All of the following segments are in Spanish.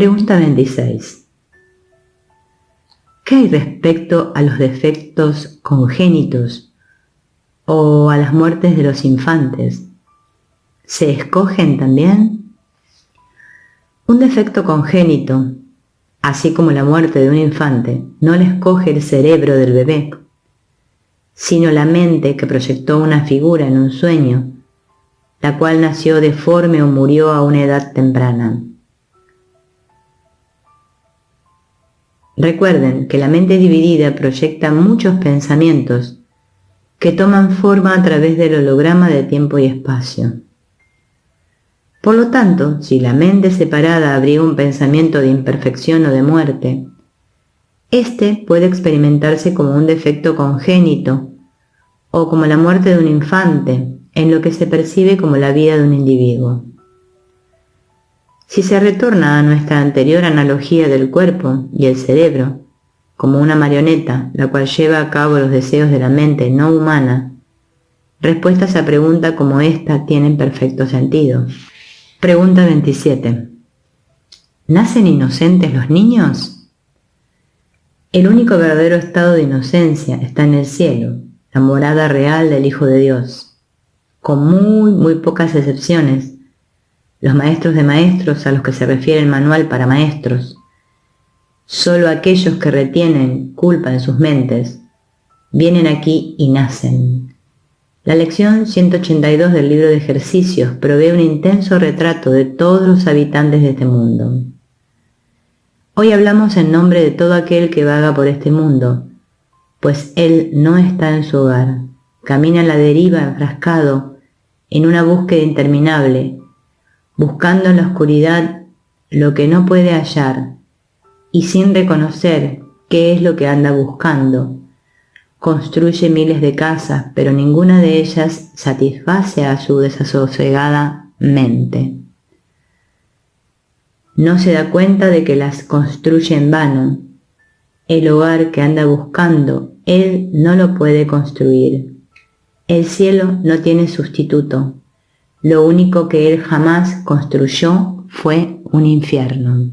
Pregunta 26. ¿Qué hay respecto a los defectos congénitos o a las muertes de los infantes? ¿Se escogen también? Un defecto congénito, así como la muerte de un infante, no le escoge el cerebro del bebé, sino la mente que proyectó una figura en un sueño, la cual nació deforme o murió a una edad temprana. Recuerden que la mente dividida proyecta muchos pensamientos que toman forma a través del holograma de tiempo y espacio. Por lo tanto, si la mente separada abriga un pensamiento de imperfección o de muerte, este puede experimentarse como un defecto congénito o como la muerte de un infante, en lo que se percibe como la vida de un individuo. Si se retorna a nuestra anterior analogía del cuerpo y el cerebro, como una marioneta, la cual lleva a cabo los deseos de la mente no humana, respuestas a preguntas como esta tienen perfecto sentido. Pregunta 27. ¿Nacen inocentes los niños? El único verdadero estado de inocencia está en el cielo, la morada real del Hijo de Dios. Con muy pocas excepciones, los maestros de maestros a los que se refiere el manual para maestros, solo aquellos que retienen culpa en sus mentes, vienen aquí y nacen. La lección 182 del libro de ejercicios provee un intenso retrato de todos los habitantes de este mundo. Hoy hablamos en nombre de todo aquel que vaga por este mundo, pues él no está en su hogar, camina a la deriva enfrascado en una búsqueda interminable, buscando en la oscuridad lo que no puede hallar y sin reconocer qué es lo que anda buscando. Construye miles de casas, pero ninguna de ellas satisface a su desasosegada mente. No se da cuenta de que las construye en vano. El hogar que anda buscando, él no lo puede construir. El cielo no tiene sustituto. Lo único que él jamás construyó fue un infierno.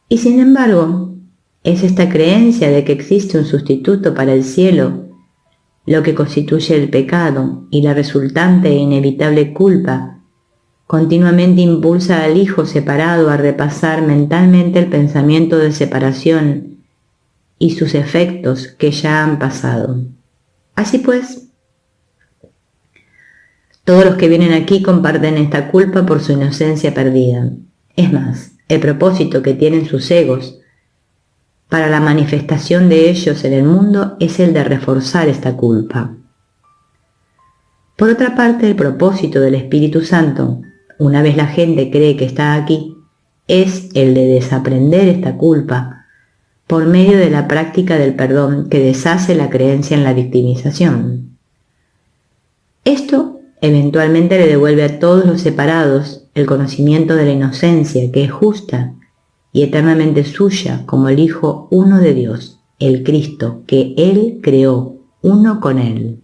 Y sin embargo, es esta creencia de que existe un sustituto para el cielo lo que constituye el pecado, y la resultante e inevitable culpa continuamente impulsa al hijo separado a repasar mentalmente el pensamiento de separación y sus efectos que ya han pasado. Así pues, todos los que vienen aquí comparten esta culpa por su inocencia perdida. Es más, el propósito que tienen sus egos para la manifestación de ellos en el mundo es el de reforzar esta culpa. Por otra parte, el propósito del Espíritu Santo, una vez la gente cree que está aquí, es el de desaprender esta culpa por medio de la práctica del perdón que deshace la creencia en la victimización. Esto eventualmente le devuelve a todos los separados el conocimiento de la inocencia que es justa y eternamente suya como el Hijo uno de Dios, el Cristo, que Él creó, uno con Él.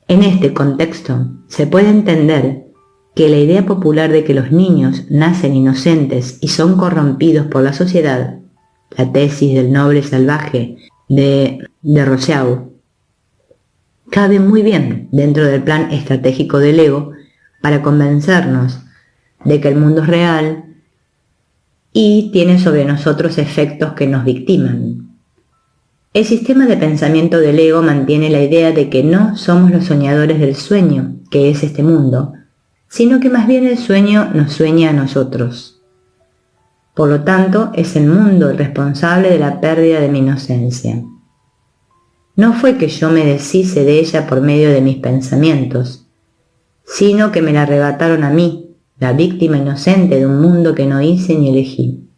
En este contexto se puede entender que la idea popular de que los niños nacen inocentes y son corrompidos por la sociedad, la tesis del noble salvaje de Rousseau, cabe muy bien dentro del plan estratégico del ego para convencernos de que el mundo es real y tiene sobre nosotros efectos que nos victiman. El sistema de pensamiento del ego mantiene la idea de que no somos los soñadores del sueño, que es este mundo, sino que más bien el sueño nos sueña a nosotros. Por lo tanto, es el mundo el responsable de la pérdida de mi inocencia. No fue que yo me deshice de ella por medio de mis pensamientos, sino que me la arrebataron a mí, la víctima inocente de un mundo que no hice ni elegí.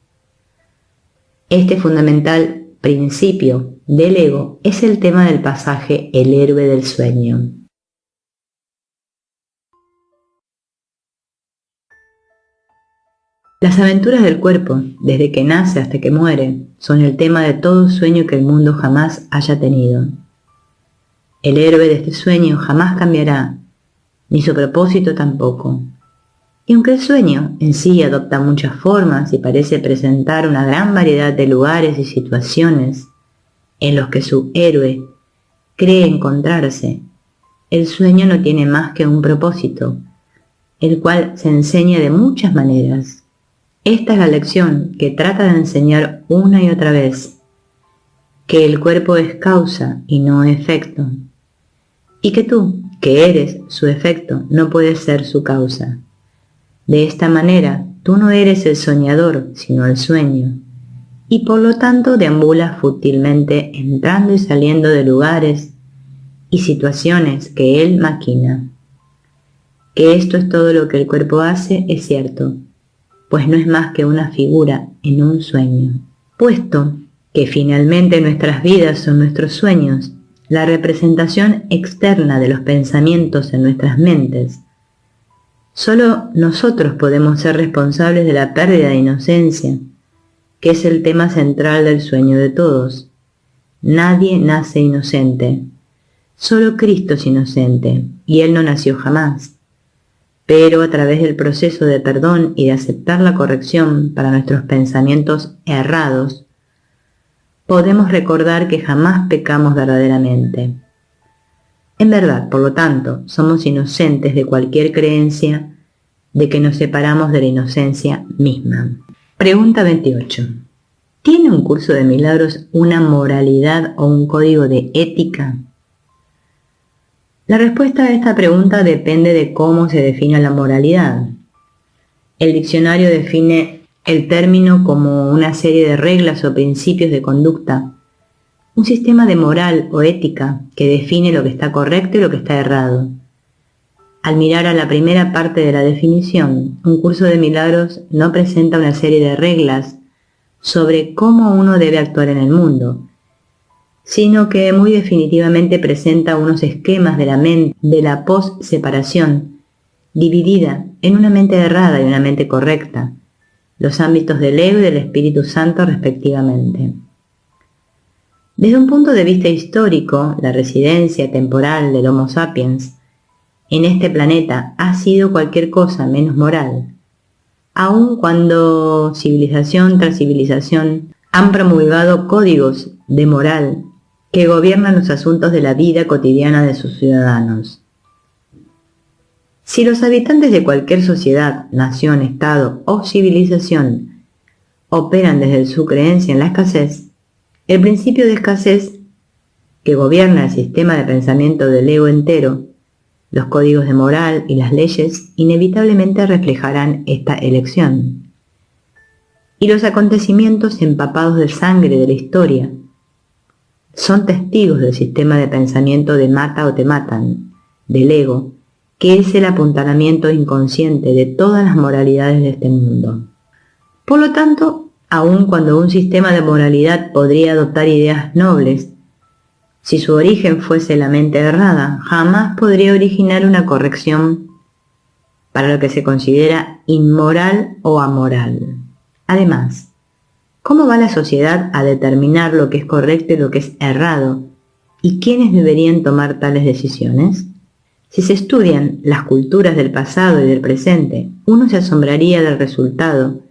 Este fundamental principio del ego es el tema del pasaje El héroe del sueño. Las aventuras del cuerpo, desde que nace hasta que muere, son el tema de todo sueño que el mundo jamás haya tenido. El héroe de este sueño jamás cambiará, ni su propósito tampoco. Y aunque el sueño en sí adopta muchas formas y parece presentar una gran variedad de lugares y situaciones en los que su héroe cree encontrarse, el sueño no tiene más que un propósito, el cual se enseña de muchas maneras. Esta es la lección que trata de enseñar una y otra vez, que el cuerpo es causa y no efecto, y que tú, que eres su efecto, no puedes ser su causa. De esta manera, tú no eres el soñador, sino el sueño, y por lo tanto deambulas fútilmente entrando y saliendo de lugares y situaciones que él maquina. Que esto es todo lo que el cuerpo hace es cierto, pues no es más que una figura en un sueño. Puesto que finalmente nuestras vidas son nuestros sueños, la representación externa de los pensamientos en nuestras mentes, solo nosotros podemos ser responsables de la pérdida de inocencia, que es el tema central del sueño de todos. Nadie nace inocente, solo Cristo es inocente, y Él no nació jamás. Pero a través del proceso de perdón y de aceptar la corrección para nuestros pensamientos errados, podemos recordar que jamás pecamos verdaderamente. En verdad, por lo tanto, somos inocentes de cualquier creencia de que nos separamos de la inocencia misma. Pregunta 28. ¿Tiene un curso de milagros una moralidad o un código de ética? La respuesta a esta pregunta depende de cómo se define la moralidad. El diccionario define el término como una serie de reglas o principios de conducta, un sistema de moral o ética que define lo que está correcto y lo que está errado. Al mirar a la primera parte de la definición, un curso de milagros no presenta una serie de reglas sobre cómo uno debe actuar en el mundo, sino que muy definitivamente presenta unos esquemas de la mente de la post-separación, dividida en una mente errada y una mente correcta, los ámbitos del ego y del Espíritu Santo respectivamente. Desde un punto de vista histórico, la residencia temporal del Homo sapiens en este planeta ha sido cualquier cosa menos moral, aun cuando civilización tras civilización han promulgado códigos de moral que gobiernan los asuntos de la vida cotidiana de sus ciudadanos. Si los habitantes de cualquier sociedad, nación, estado o civilización operan desde su creencia en la escasez, el principio de escasez que gobierna el sistema de pensamiento del ego entero, los códigos de moral y las leyes inevitablemente reflejarán esta elección. Y los acontecimientos empapados de sangre de la historia son testigos del sistema de pensamiento de mata o te matan, del ego, que es el apuntalamiento inconsciente de todas las moralidades de este mundo. Por lo tanto, aun cuando un sistema de moralidad podría adoptar ideas nobles, si su origen fuese la mente errada, jamás podría originar una corrección para lo que se considera inmoral o amoral. Además, ¿cómo va la sociedad a determinar lo que es correcto y lo que es errado? ¿Y quiénes deberían tomar tales decisiones? Si se estudian las culturas del pasado y del presente, uno se asombraría del resultado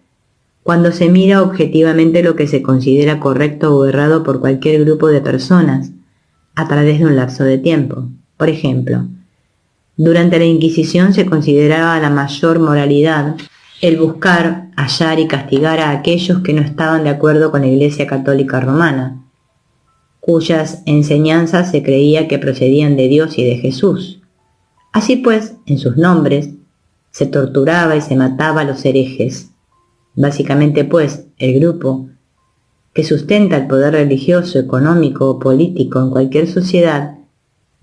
cuando se mira objetivamente lo que se considera correcto o errado por cualquier grupo de personas a través de un lapso de tiempo. Por ejemplo, durante la Inquisición se consideraba la mayor moralidad el buscar, hallar y castigar a aquellos que no estaban de acuerdo con la Iglesia Católica Romana, cuyas enseñanzas se creía que procedían de Dios y de Jesús. Así pues, en sus nombres, se torturaba y se mataba a los herejes. Básicamente, pues, el grupo que sustenta el poder religioso, económico o político en cualquier sociedad,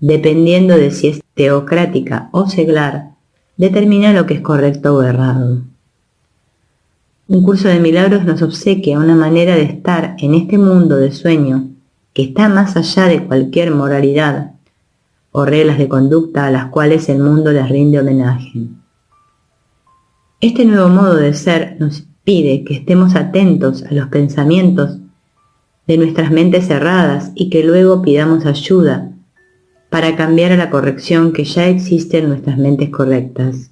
dependiendo de si es teocrática o seglar, determina lo que es correcto o errado. Un curso de milagros nos obsequia una manera de estar en este mundo de sueño que está más allá de cualquier moralidad o reglas de conducta a las cuales el mundo les rinde homenaje. Este nuevo modo de ser nos pide que estemos atentos a los pensamientos de nuestras mentes cerradas y que luego pidamos ayuda para cambiar a la corrección que ya existe en nuestras mentes correctas.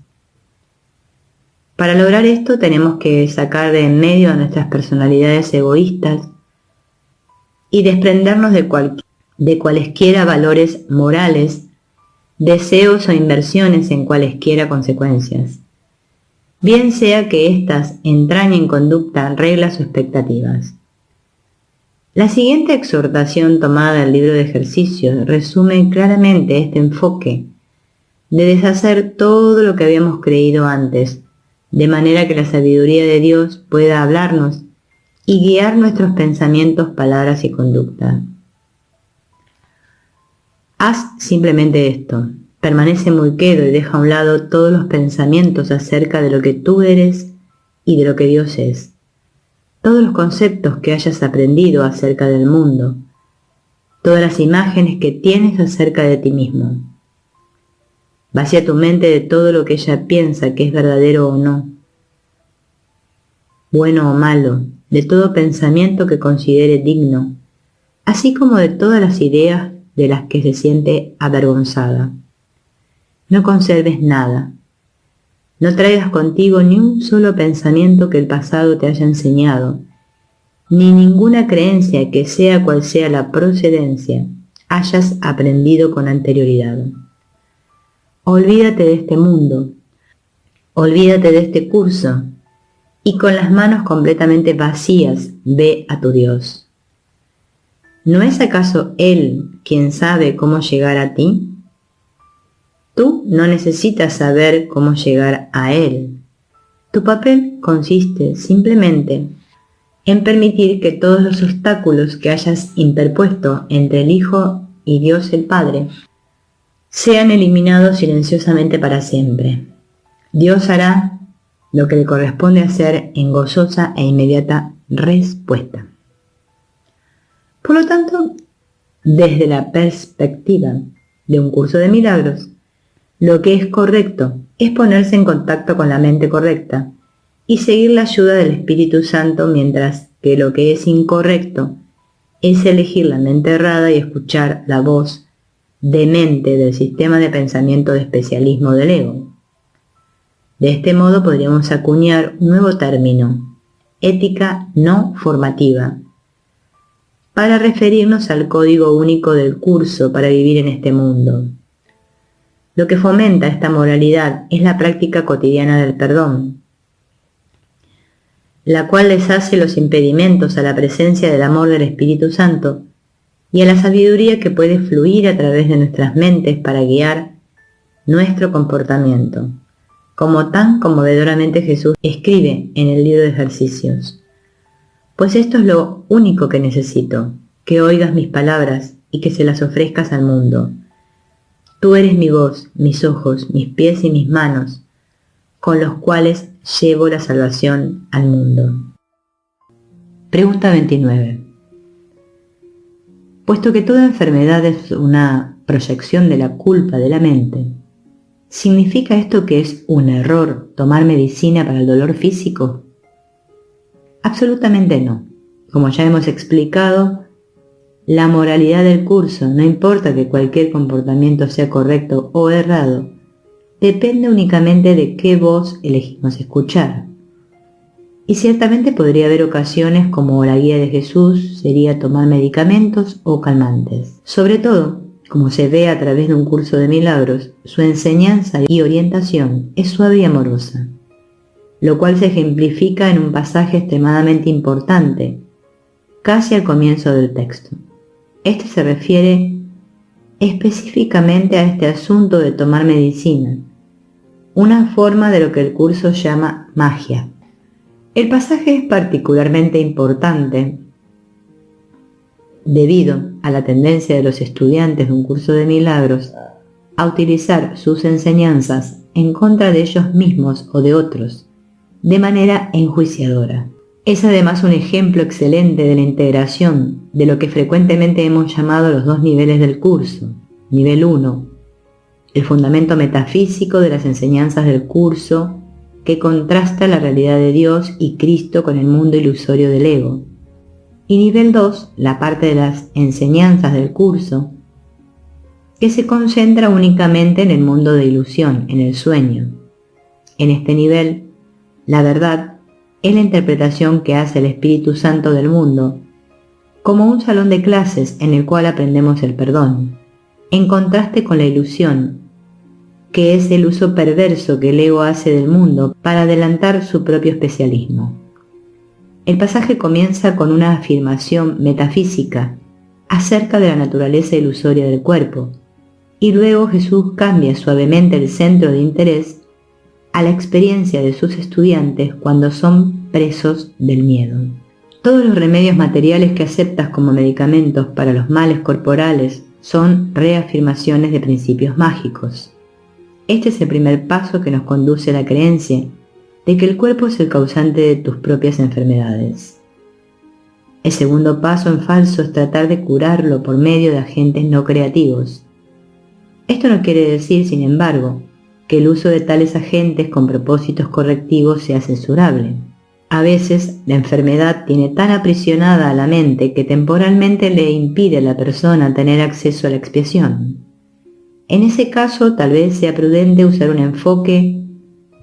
Para lograr esto tenemos que sacar de en medio a nuestras personalidades egoístas y desprendernos de cualesquiera valores morales, deseos o inversiones en cualesquiera consecuencias, bien sea que éstas entrañen conducta, reglas o expectativas. La siguiente exhortación tomada del libro de ejercicios resume claramente este enfoque de deshacer todo lo que habíamos creído antes, de manera que la sabiduría de Dios pueda hablarnos y guiar nuestros pensamientos, palabras y conducta. Haz simplemente esto: permanece muy quedo y deja a un lado todos los pensamientos acerca de lo que tú eres y de lo que Dios es. Todos los conceptos que hayas aprendido acerca del mundo, todas las imágenes que tienes acerca de ti mismo. Vacía tu mente de todo lo que ella piensa que es verdadero o no, bueno o malo, de todo pensamiento que considere digno, así como de todas las ideas de las que se siente avergonzada. No conserves nada. No traigas contigo ni un solo pensamiento que el pasado te haya enseñado, ni ninguna creencia que, sea cual sea la procedencia, hayas aprendido con anterioridad. Olvídate de este mundo, olvídate de este curso, y con las manos completamente vacías ve a tu Dios. ¿No es acaso Él quien sabe cómo llegar a ti? Tú no necesitas saber cómo llegar a Él. Tu papel consiste simplemente en permitir que todos los obstáculos que hayas interpuesto entre el Hijo y Dios el Padre sean eliminados silenciosamente para siempre. Dios hará lo que le corresponde hacer en gozosa e inmediata respuesta. Por lo tanto, desde la perspectiva de un curso de milagros, lo que es correcto es ponerse en contacto con la mente correcta y seguir la ayuda del Espíritu Santo, mientras que lo que es incorrecto es elegir la mente errada y escuchar la voz demente del sistema de pensamiento de especialismo del ego. De este modo podríamos acuñar un nuevo término: ética no formativa, para referirnos al código único del curso para vivir en este mundo. Lo que fomenta esta moralidad es la práctica cotidiana del perdón, la cual deshace los impedimentos a la presencia del amor del Espíritu Santo y a la sabiduría que puede fluir a través de nuestras mentes para guiar nuestro comportamiento, como tan conmovedoramente Jesús escribe en el libro de ejercicios. Pues esto es lo único que necesito, que oigas mis palabras y que se las ofrezcas al mundo. Tú eres mi voz, mis ojos, mis pies y mis manos, con los cuales llevo la salvación al mundo. Pregunta 29. Puesto que toda enfermedad es una proyección de la culpa de la mente, ¿significa esto que es un error tomar medicina para el dolor físico? Absolutamente no. Como ya hemos explicado, la moralidad del curso, no importa que cualquier comportamiento sea correcto o errado, depende únicamente de qué voz elegimos escuchar. Y ciertamente podría haber ocasiones como la guía de Jesús sería tomar medicamentos o calmantes. Sobre todo, como se ve a través de un curso de milagros, su enseñanza y orientación es suave y amorosa, lo cual se ejemplifica en un pasaje extremadamente importante, casi al comienzo del texto. Este se refiere específicamente a este asunto de tomar medicina, una forma de lo que el curso llama magia. El pasaje es particularmente importante debido a la tendencia de los estudiantes de un curso de milagros a utilizar sus enseñanzas en contra de ellos mismos o de otros, de manera enjuiciadora. Es además un ejemplo excelente de la integración de lo que frecuentemente hemos llamado los dos niveles del curso. Nivel 1, el fundamento metafísico de las enseñanzas del curso, que contrasta la realidad de Dios y Cristo con el mundo ilusorio del ego. Y nivel 2, la parte de las enseñanzas del curso, que se concentra únicamente en el mundo de ilusión, en el sueño. En este nivel, La verdad es la interpretación que hace el Espíritu Santo del mundo, como un salón de clases en el cual aprendemos el perdón, en contraste con la ilusión, que es el uso perverso que el ego hace del mundo para adelantar su propio especialismo. El pasaje comienza con una afirmación metafísica acerca de la naturaleza ilusoria del cuerpo, y luego Jesús cambia suavemente el centro de interés a la experiencia de sus estudiantes cuando son presos del miedo. Todos los remedios materiales que aceptas como medicamentos para los males corporales son reafirmaciones de principios mágicos. Este es el primer paso que nos conduce a la creencia de que el cuerpo es el causante de tus propias enfermedades. El segundo paso en falso es tratar de curarlo por medio de agentes no creativos. Esto no quiere decir, sin embargo, que el uso de tales agentes con propósitos correctivos sea censurable. A veces, la enfermedad tiene tan aprisionada a la mente que temporalmente le impide a la persona tener acceso a la expiación. En ese caso, tal vez sea prudente usar un enfoque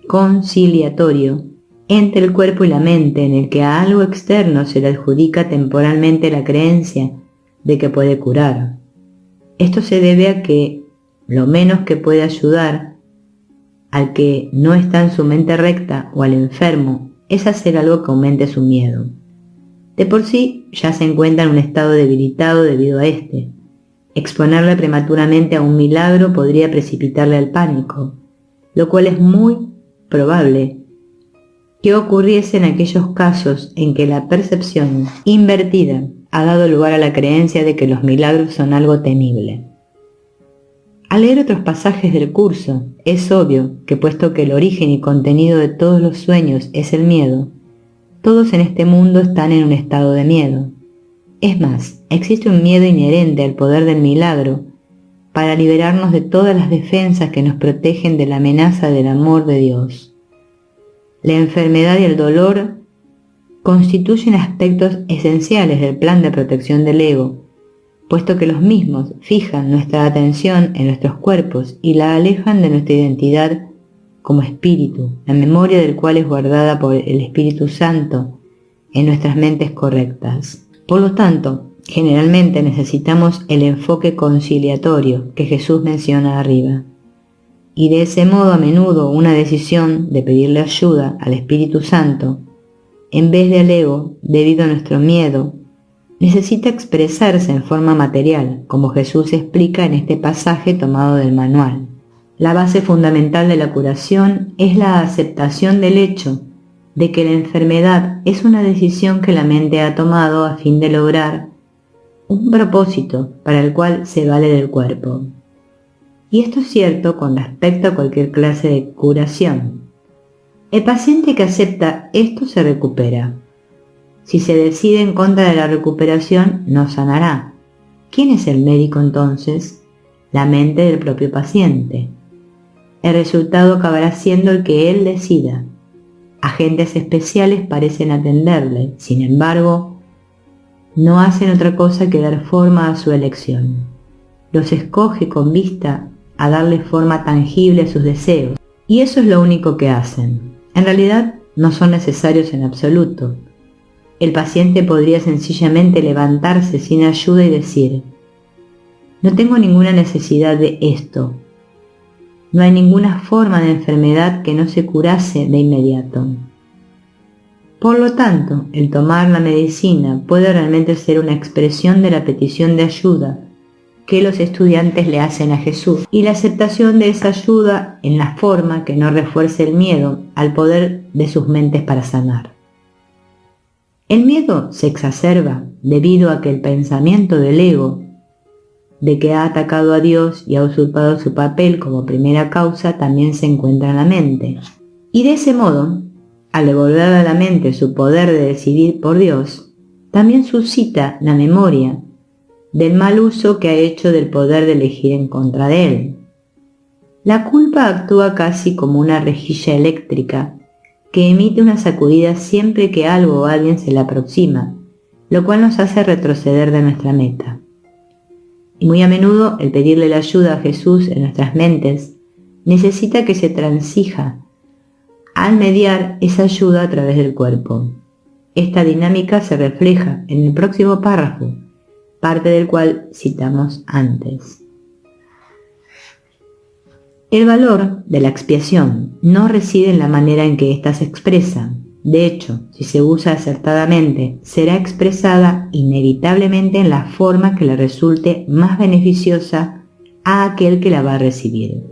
conciliatorio entre el cuerpo y la mente, en el que a algo externo se le adjudica temporalmente la creencia de que puede curar. Esto se debe a que lo menos que puede ayudar al que no está en su mente recta o al enfermo es hacer algo que aumente su miedo. De por sí ya se encuentra en un estado debilitado debido a este. Exponerle prematuramente a un milagro podría precipitarle al pánico, lo cual es muy probable que ocurriese en aquellos casos en que la percepción invertida ha dado lugar a la creencia de que los milagros son algo temible. Al leer otros pasajes del curso, es obvio que puesto que el origen y contenido de todos los sueños es el miedo, todos en este mundo están en un estado de miedo. Es más, existe un miedo inherente al poder del milagro para liberarnos de todas las defensas que nos protegen de la amenaza del amor de Dios. La enfermedad y el dolor constituyen aspectos esenciales del plan de protección del ego, puesto que los mismos fijan nuestra atención en nuestros cuerpos y la alejan de nuestra identidad como espíritu, la memoria del cual es guardada por el Espíritu Santo en nuestras mentes correctas. Por lo tanto, generalmente necesitamos el enfoque conciliatorio que Jesús menciona arriba. Y de ese modo a menudo una decisión de pedirle ayuda al Espíritu Santo, en vez de al ego, debido a nuestro miedo, necesita expresarse en forma material, como Jesús explica en este pasaje tomado del manual. La base fundamental de la curación es la aceptación del hecho de que la enfermedad es una decisión que la mente ha tomado a fin de lograr un propósito para el cual se vale del cuerpo. Y esto es cierto con respecto a cualquier clase de curación. El paciente que acepta esto se recupera. Si se decide en contra de la recuperación, no sanará. ¿Quién es el médico entonces? La mente del propio paciente. El resultado acabará siendo el que él decida. Agentes especiales parecen atenderle, sin embargo, no hacen otra cosa que dar forma a su elección. Los escoge con vista a darle forma tangible a sus deseos, y eso es lo único que hacen. En realidad, no son necesarios en absoluto. El paciente podría sencillamente levantarse sin ayuda y decir: no tengo ninguna necesidad de esto. No hay ninguna forma de enfermedad que no se curase de inmediato. Por lo tanto, el tomar la medicina puede realmente ser una expresión de la petición de ayuda que los estudiantes le hacen a Jesús y la aceptación de esa ayuda en la forma que no refuerce el miedo al poder de sus mentes para sanar. El miedo se exacerba debido a que el pensamiento del ego de que ha atacado a Dios y ha usurpado su papel como primera causa también se encuentra en la mente. Y de ese modo, al devolver a la mente su poder de decidir por Dios, también suscita la memoria del mal uso que ha hecho del poder de elegir en contra de él. La culpa actúa casi como una rejilla eléctrica que emite una sacudida siempre que algo o alguien se le aproxima, lo cual nos hace retroceder de nuestra meta. Y muy a menudo el pedirle la ayuda a Jesús en nuestras mentes necesita que se transija al mediar esa ayuda a través del cuerpo. Esta dinámica se refleja en el próximo párrafo, parte del cual citamos antes. El valor de la expiación no reside en la manera en que ésta se expresa. De hecho, si se usa acertadamente, será expresada inevitablemente en la forma que le resulte más beneficiosa a aquel que la va a recibir.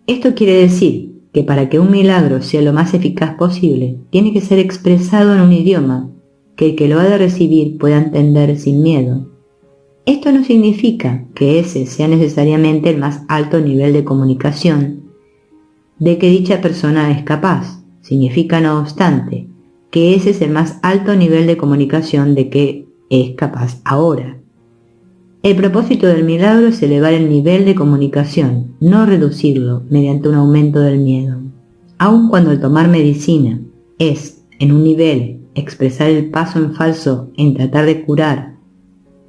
Esto quiere decir que para que un milagro sea lo más eficaz posible, tiene que ser expresado en un idioma que el que lo ha de recibir pueda entender sin miedo. Esto no significa que ese sea necesariamente el más alto nivel de comunicación de que dicha persona es capaz. Significa, no obstante, que ese es el más alto nivel de comunicación de que es capaz ahora. El propósito del milagro es elevar el nivel de comunicación, no reducirlo mediante un aumento del miedo. Aun cuando el tomar medicina es, en un nivel, expresar el paso en falso en tratar de curar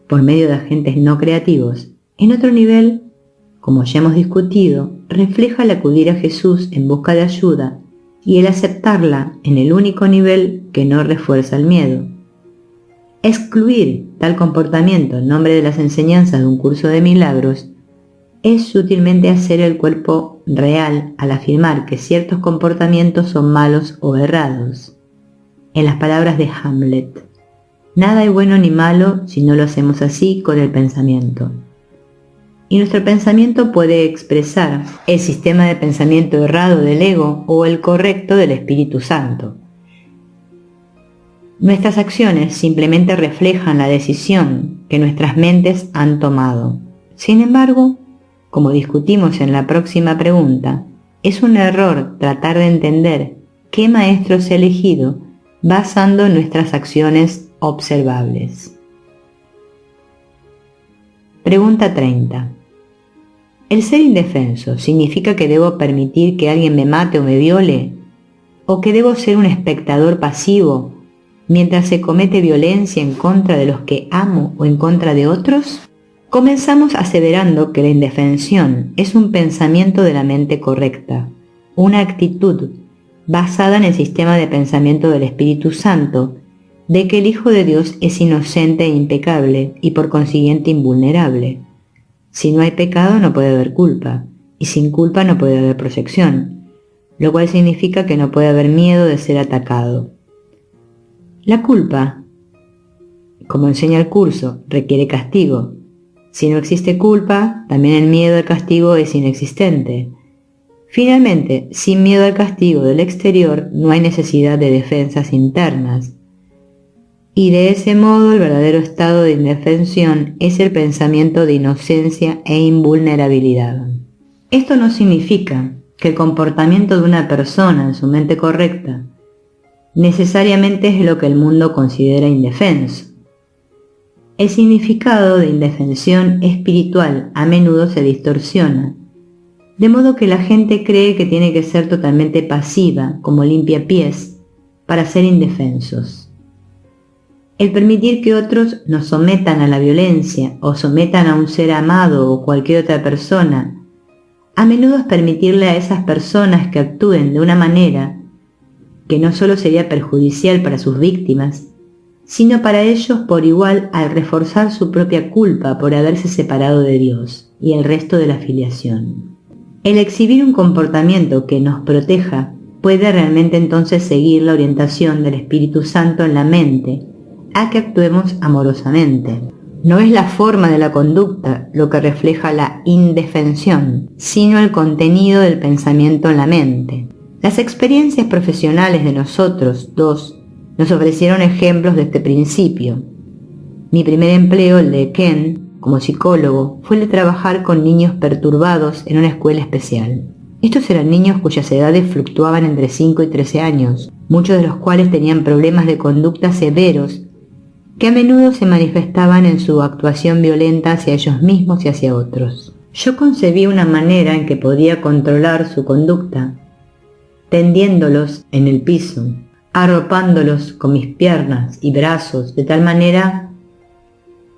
por medio de agentes no creativos, en otro nivel, como ya hemos discutido, refleja el acudir a Jesús en busca de ayuda y el aceptarla en el único nivel que no refuerza el miedo. Excluir tal comportamiento en nombre de las enseñanzas de un curso de milagros es sutilmente hacer el cuerpo real al afirmar que ciertos comportamientos son malos o errados. En las palabras de Hamlet, nada hay bueno ni malo si no lo hacemos así con el pensamiento. Y nuestro pensamiento puede expresar el sistema de pensamiento errado del ego o el correcto del Espíritu Santo. Nuestras acciones simplemente reflejan la decisión que nuestras mentes han tomado. Sin embargo, como discutimos en la próxima pregunta, es un error tratar de entender qué maestro se ha elegido basando nuestras acciones observables. Pregunta 30. ¿El ser indefenso significa que debo permitir que alguien me mate o me viole? ¿O que debo ser un espectador pasivo mientras se comete violencia en contra de los que amo o en contra de otros? Comenzamos aseverando que la indefensión es un pensamiento de la mente correcta, una actitud basada en el sistema de pensamiento del Espíritu Santo, de que el Hijo de Dios es inocente e impecable y por consiguiente invulnerable. Si no hay pecado no puede haber culpa, y sin culpa no puede haber proyección, lo cual significa que no puede haber miedo de ser atacado. La culpa, como enseña el curso, requiere castigo. Si no existe culpa, también el miedo al castigo es inexistente. Finalmente, sin miedo al castigo del exterior, no hay necesidad de defensas internas. Y de ese modo el verdadero estado de indefensión es el pensamiento de inocencia e invulnerabilidad. Esto no significa que el comportamiento de una persona en su mente correcta necesariamente es lo que el mundo considera indefenso. El significado de indefensión espiritual a menudo se distorsiona, de modo que la gente cree que tiene que ser totalmente pasiva, como limpiapiés, para ser indefensos. El permitir que otros nos sometan a la violencia o sometan a un ser amado o cualquier otra persona, a menudo es permitirle a esas personas que actúen de una manera que no solo sería perjudicial para sus víctimas, sino para ellos por igual al reforzar su propia culpa por haberse separado de Dios y el resto de la filiación. El exhibir un comportamiento que nos proteja puede realmente entonces seguir la orientación del Espíritu Santo en la mente a que actuemos amorosamente. No es la forma de la conducta lo que refleja la indefensión, sino el contenido del pensamiento en la mente. Las experiencias profesionales de nosotros dos nos ofrecieron ejemplos de este principio. Mi primer empleo, el de Ken, como psicólogo, fue el de trabajar con niños perturbados en una escuela especial. Estos eran niños cuyas edades fluctuaban entre 5 y 13 años, muchos de los cuales tenían problemas de conducta severos que a menudo se manifestaban en su actuación violenta hacia ellos mismos y hacia otros. Yo concebí una manera en que podía controlar su conducta, tendiéndolos en el piso, arropándolos con mis piernas y brazos de tal manera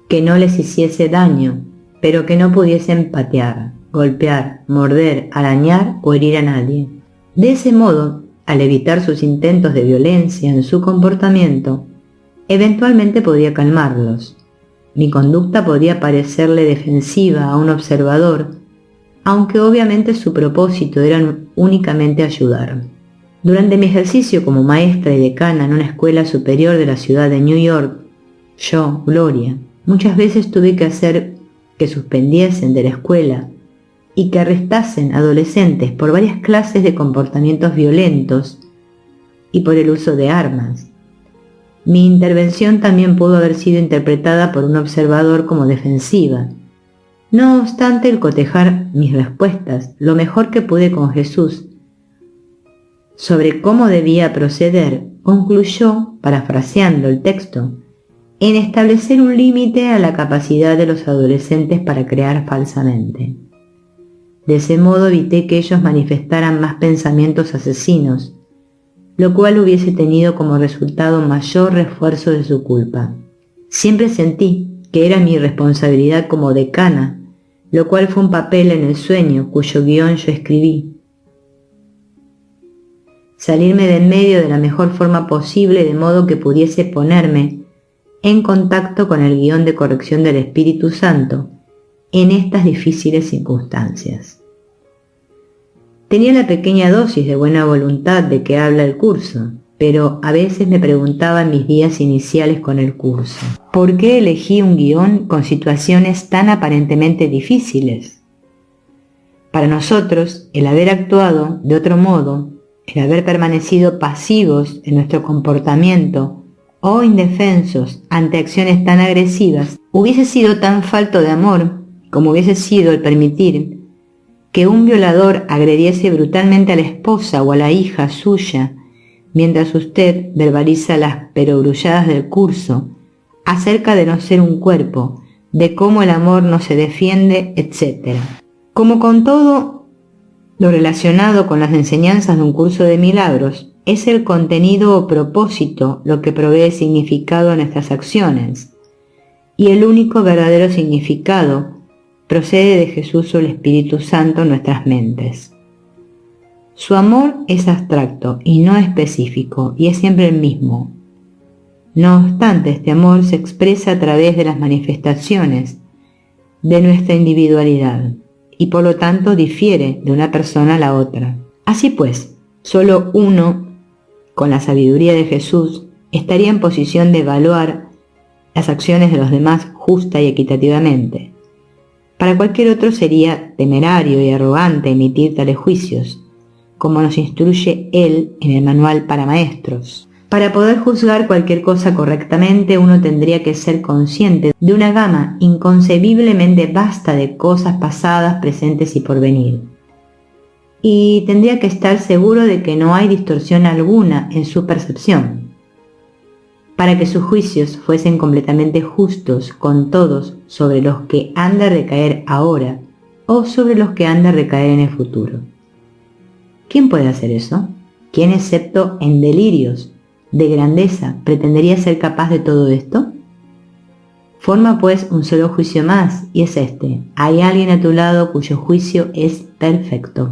que no les hiciese daño, pero que no pudiesen patear, golpear, morder, arañar o herir a nadie. De ese modo, al evitar sus intentos de violencia en su comportamiento, eventualmente podía calmarlos. Mi conducta podía parecerle defensiva a un observador, aunque obviamente su propósito era únicamente ayudar. Durante mi ejercicio como maestra y decana en una escuela superior de la ciudad de New York, yo, Gloria, muchas veces tuve que hacer que suspendiesen de la escuela y que arrestasen adolescentes por varias clases de comportamientos violentos y por el uso de armas. Mi intervención también pudo haber sido interpretada por un observador como defensiva. No obstante, el cotejar mis respuestas lo mejor que pude con Jesús sobre cómo debía proceder, concluyó, parafraseando el texto, en establecer un límite a la capacidad de los adolescentes para crear falsamente. De ese modo evité que ellos manifestaran más pensamientos asesinos, lo cual hubiese tenido como resultado mayor refuerzo de su culpa. Siempre sentí que era mi responsabilidad como decana, lo cual fue un papel en el sueño cuyo guión yo escribí. Salirme de en medio de la mejor forma posible de modo que pudiese ponerme en contacto con el guión de corrección del Espíritu Santo en estas difíciles circunstancias. Tenía la pequeña dosis de buena voluntad de que habla el curso, pero a veces me preguntaba en mis días iniciales con el curso, ¿por qué elegí un guión con situaciones tan aparentemente difíciles? Para nosotros, el haber actuado de otro modo, el haber permanecido pasivos en nuestro comportamiento o indefensos ante acciones tan agresivas, hubiese sido tan falto de amor como hubiese sido el permitir que un violador agrediese brutalmente a la esposa o a la hija suya, mientras usted verbaliza las perogrulladas del curso acerca de no ser un cuerpo, de cómo el amor no se defiende, etc. Como con todo lo relacionado con las enseñanzas de un curso de milagros, es el contenido o propósito lo que provee significado a nuestras acciones, y el único verdadero significado procede de Jesús o el Espíritu Santo en nuestras mentes. Su amor es abstracto y no específico, y es siempre el mismo. No obstante, este amor se expresa a través de las manifestaciones de nuestra individualidad, y por lo tanto difiere de una persona a la otra. Así pues, solo uno, con la sabiduría de Jesús, estaría en posición de evaluar las acciones de los demás justa y equitativamente. Para cualquier otro sería temerario y arrogante emitir tales juicios, como nos instruye él en el manual para maestros. Para poder juzgar cualquier cosa correctamente, uno tendría que ser consciente de una gama inconcebiblemente vasta de cosas pasadas, presentes y por venir. Y tendría que estar seguro de que no hay distorsión alguna en su percepción. Para que sus juicios fuesen completamente justos con todos sobre los que han de recaer ahora o sobre los que han de recaer en el futuro. ¿Quién puede hacer eso? ¿Quién, excepto en delirios de grandeza, pretendería ser capaz de todo esto? Forma pues un solo juicio más, y es este: hay alguien a tu lado cuyo juicio es perfecto.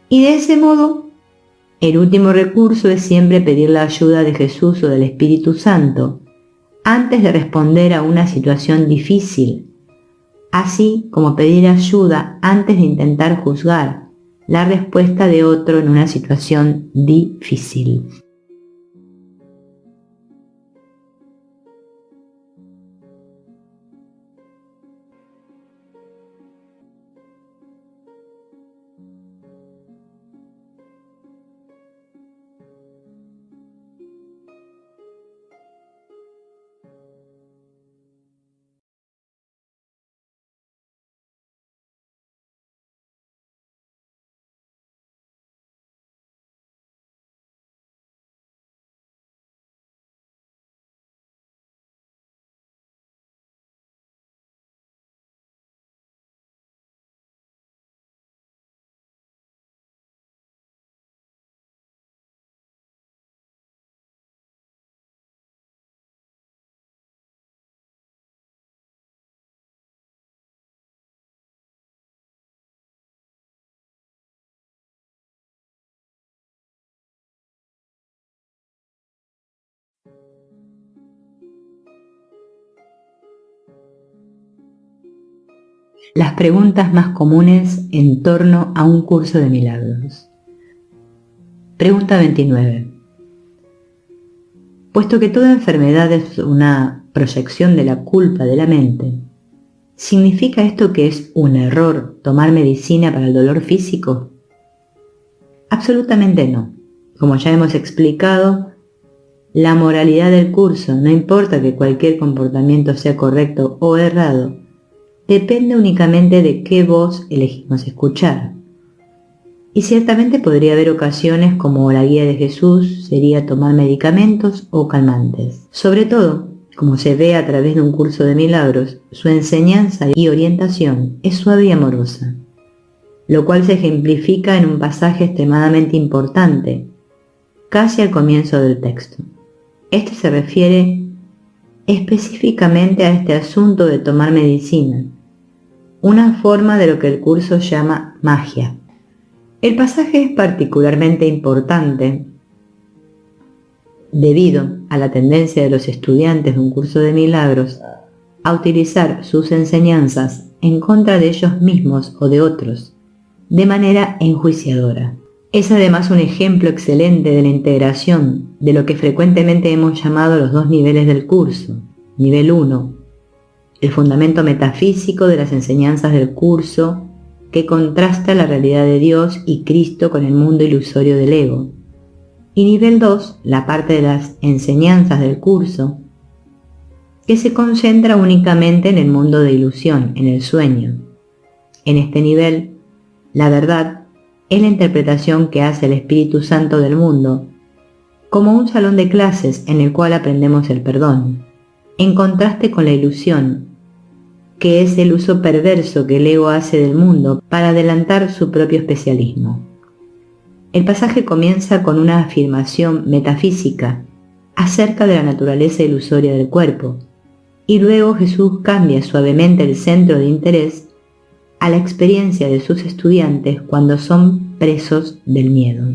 Y de ese modo, el último recurso es siempre pedir la ayuda de Jesús o del Espíritu Santo antes de responder a una situación difícil, así como pedir ayuda antes de intentar juzgar la respuesta de otro en una situación difícil. Las preguntas más comunes en torno a un curso de milagros. Pregunta 29. Puesto que toda enfermedad es una proyección de la culpa de la mente, ¿significa esto que es un error tomar medicina para el dolor físico? Absolutamente no. Como ya hemos explicado, la moralidad del curso, no importa que cualquier comportamiento sea correcto o errado, depende únicamente de qué voz elegimos escuchar. Y ciertamente podría haber ocasiones como la guía de Jesús sería tomar medicamentos o calmantes. Sobre todo, como se ve a través de un curso de milagros, su enseñanza y orientación es suave y amorosa, lo cual se ejemplifica en un pasaje extremadamente importante, casi al comienzo del texto. Este se refiere específicamente a este asunto de tomar medicina, una forma de lo que el curso llama magia. El pasaje es particularmente importante debido a la tendencia de los estudiantes de un curso de milagros a utilizar sus enseñanzas en contra de ellos mismos o de otros, de manera enjuiciadora. Es además un ejemplo excelente de la integración de lo que frecuentemente hemos llamado los dos niveles del curso. Nivel 1, el fundamento metafísico de las enseñanzas del curso, que contrasta la realidad de Dios y Cristo con el mundo ilusorio del ego. Y nivel 2, la parte de las enseñanzas del curso, que se concentra únicamente en el mundo de ilusión, en el sueño. En este nivel, la verdad es la interpretación que hace el Espíritu Santo del mundo, como un salón de clases en el cual aprendemos el perdón, en contraste con la ilusión, que es el uso perverso que el ego hace del mundo para adelantar su propio especialismo. El pasaje comienza con una afirmación metafísica acerca de la naturaleza ilusoria del cuerpo, y luego Jesús cambia suavemente el centro de interés a la experiencia de sus estudiantes cuando son presos del miedo.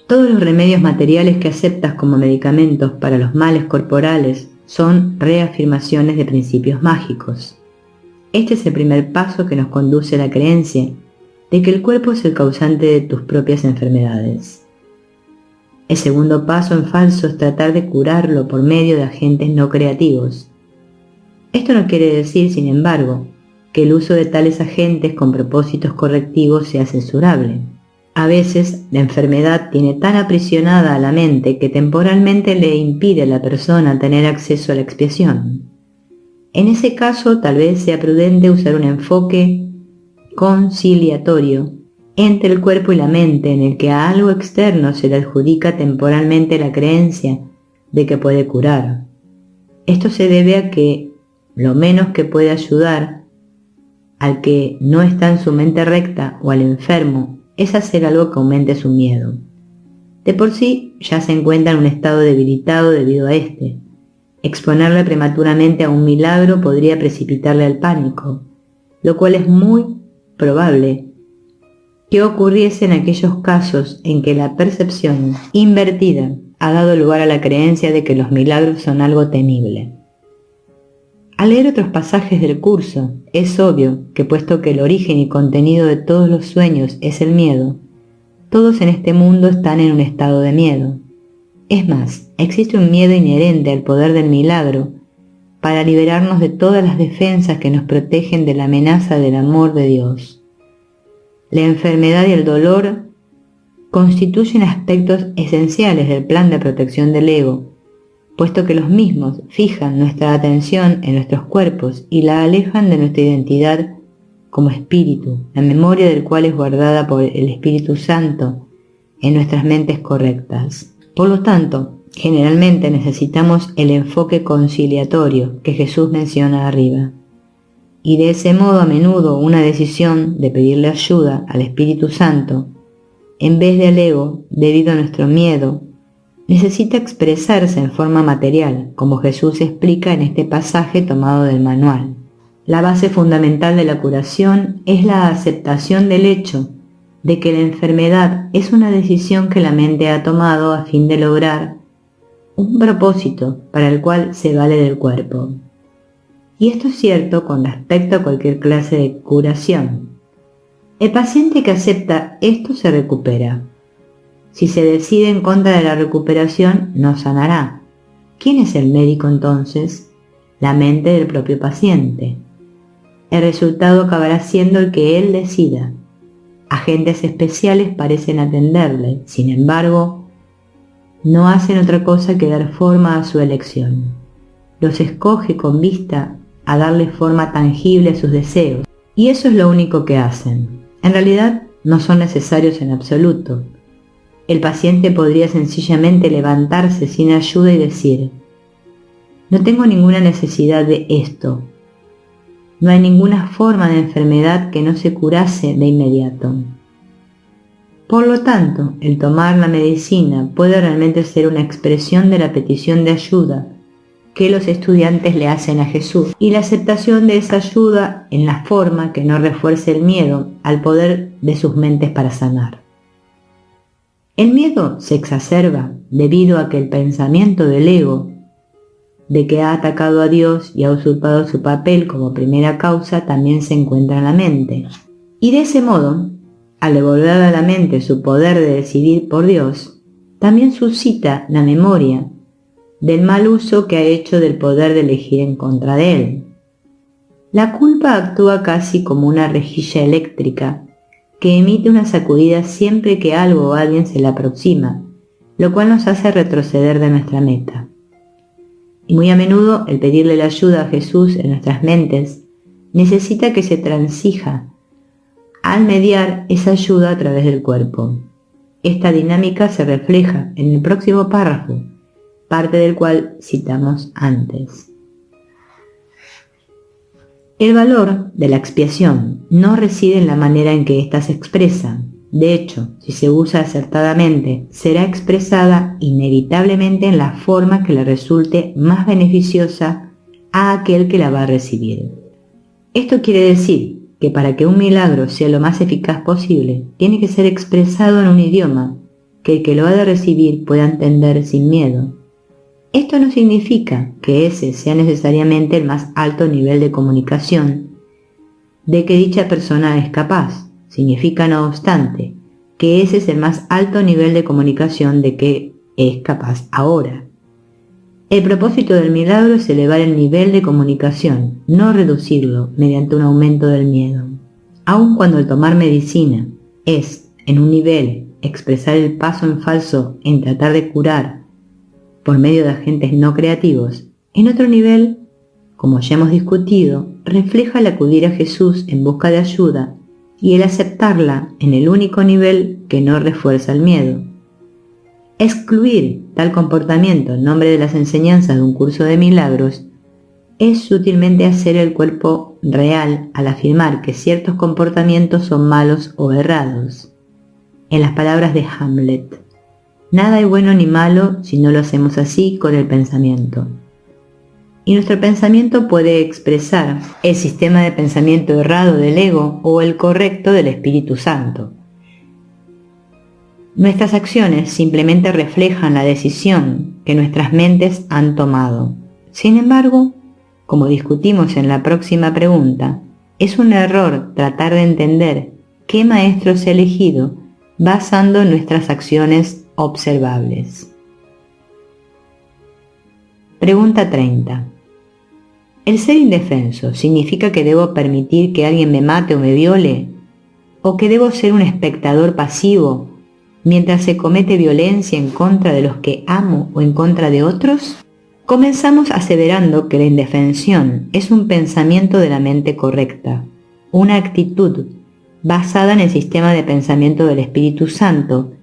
Todos los remedios materiales que aceptas como medicamentos para los males corporales son reafirmaciones de principios mágicos. Este es el primer paso que nos conduce a la creencia de que el cuerpo es el causante de tus propias enfermedades. El segundo paso en falso es tratar de curarlo por medio de agentes no creativos. Esto no quiere decir, sin embargo, que el uso de tales agentes con propósitos correctivos sea censurable. A veces, la enfermedad tiene tan aprisionada a la mente que temporalmente le impide a la persona tener acceso a la expiación. En ese caso, tal vez sea prudente usar un enfoque conciliatorio entre el cuerpo y la mente, en el que a algo externo se le adjudica temporalmente la creencia de que puede curar. Esto se debe a que lo menos que puede ayudar al que no está en su mente recta o al enfermo es hacer algo que aumente su miedo. De por sí ya se encuentra en un estado debilitado debido a este. Exponerle prematuramente a un milagro podría precipitarle al pánico, lo cual es muy probable que ocurriese en aquellos casos en que la percepción invertida ha dado lugar a la creencia de que los milagros son algo temible. Al leer otros pasajes del curso, es obvio que puesto que el origen y contenido de todos los sueños es el miedo, todos en este mundo están en un estado de miedo. Es más, existe un miedo inherente al poder del milagro para liberarnos de todas las defensas que nos protegen de la amenaza del amor de Dios. La enfermedad y el dolor constituyen aspectos esenciales del plan de protección del ego, puesto que los mismos fijan nuestra atención en nuestros cuerpos y la alejan de nuestra identidad como espíritu, la memoria del cual es guardada por el Espíritu Santo en nuestras mentes correctas. Por lo tanto, generalmente necesitamos el enfoque conciliatorio que Jesús menciona arriba. Y de ese modo a menudo una decisión de pedirle ayuda al Espíritu Santo, en vez de al ego, debido a nuestro miedo, necesita expresarse en forma material, como Jesús explica en este pasaje tomado del manual. La base fundamental de la curación es la aceptación del hecho de que la enfermedad es una decisión que la mente ha tomado a fin de lograr un propósito para el cual se vale del cuerpo. Y esto es cierto con respecto a cualquier clase de curación. El paciente que acepta esto se recupera. Si se decide en contra de la recuperación, no sanará. ¿Quién es el médico entonces? La mente del propio paciente. El resultado acabará siendo el que él decida. Agentes especiales parecen atenderle, sin embargo, no hacen otra cosa que dar forma a su elección. Los escoge con vista a darle forma tangible a sus deseos, y eso es lo único que hacen. En realidad, no son necesarios en absoluto. El paciente podría sencillamente levantarse sin ayuda y decir: no tengo ninguna necesidad de esto. No hay ninguna forma de enfermedad que no se curase de inmediato. Por lo tanto, el tomar la medicina puede realmente ser una expresión de la petición de ayuda que los estudiantes le hacen a Jesús y la aceptación de esa ayuda en la forma que no refuerce el miedo al poder de sus mentes para sanar. El miedo se exacerba debido a que el pensamiento del ego de que ha atacado a Dios y ha usurpado su papel como primera causa también se encuentra en la mente. Y de ese modo, al devolver a la mente su poder de decidir por Dios, también suscita la memoria del mal uso que ha hecho del poder de elegir en contra de él. La culpa actúa casi como una rejilla eléctrica que emite una sacudida siempre que algo o alguien se le aproxima, lo cual nos hace retroceder de nuestra meta. Y muy a menudo el pedirle la ayuda a Jesús en nuestras mentes necesita que se transija al mediar esa ayuda a través del cuerpo. Esta dinámica se refleja en el próximo párrafo, parte del cual citamos antes. El valor de la expiación no reside en la manera en que ésta se expresa. De hecho, si se usa acertadamente, será expresada inevitablemente en la forma que le resulte más beneficiosa a aquel que la va a recibir. Esto quiere decir que para que un milagro sea lo más eficaz posible, tiene que ser expresado en un idioma que el que lo ha de recibir pueda entender sin miedo. Esto no significa que ese sea necesariamente el más alto nivel de comunicación de que dicha persona es capaz. Significa, no obstante, que ese es el más alto nivel de comunicación de que es capaz ahora. El propósito del milagro es elevar el nivel de comunicación, no reducirlo mediante un aumento del miedo. Aun cuando el tomar medicina es, en un nivel, expresar el paso en falso en tratar de curar por medio de agentes no creativos, en otro nivel, como ya hemos discutido, refleja el acudir a Jesús en busca de ayuda y el aceptarla en el único nivel que no refuerza el miedo. Excluir tal comportamiento en nombre de las enseñanzas de un curso de milagros es sutilmente hacer el cuerpo real al afirmar que ciertos comportamientos son malos o errados. En las palabras de Hamlet, nada hay bueno ni malo si no lo hacemos así con el pensamiento. Y nuestro pensamiento puede expresar el sistema de pensamiento errado del ego o el correcto del Espíritu Santo. Nuestras acciones simplemente reflejan la decisión que nuestras mentes han tomado. Sin embargo, como discutimos en la próxima pregunta, es un error tratar de entender qué maestro se ha elegido basando nuestras acciones observables. Pregunta 30. ¿El ser indefenso significa que debo permitir que alguien me mate o me viole? ¿O que debo ser un espectador pasivo mientras se comete violencia en contra de los que amo o en contra de otros? Comenzamos aseverando que la indefensión es un pensamiento de la mente correcta, una actitud basada en el sistema de pensamiento del Espíritu Santo,